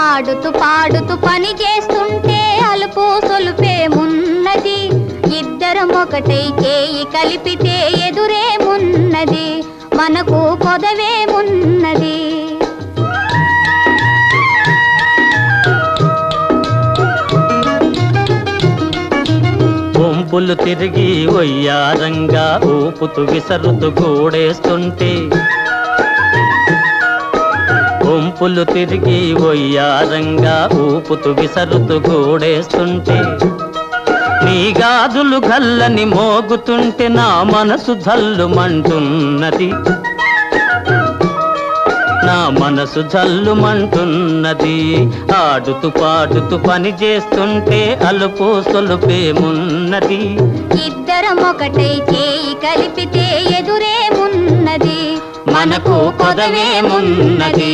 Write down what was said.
ఆడుతూ పాడుతూ పని చేస్తుంటే అలుపు సొలుపేమున్నది, ఇద్దరం ఒకటై చేయి కలిపితే ఎదురేమున్నది, మనకు కొదవేమున్నది. వంపులు తిరిగి ఒయ్యారంగా ఊపుతూ విసరుతూ గూడేస్తుంటే, వంపులు తిరిగి ఒయ్యారంగా ఊపుతూ విసరుతూ గూడేస్తుంటే, నీ గాజులు గల్లని మోగుతుంటే నా మనసు జల్లుమంటున్నది, నా మనసు జల్లుమంటున్నది. ఆడుతూ పాడుతూ పని చేస్తుంటే అలుపు సొలుపేమున్నది, ఇద్దరం ఒకటై చేయి కలిపితే ఎదురేమున్నది, మనకు కొదవేమున్నది.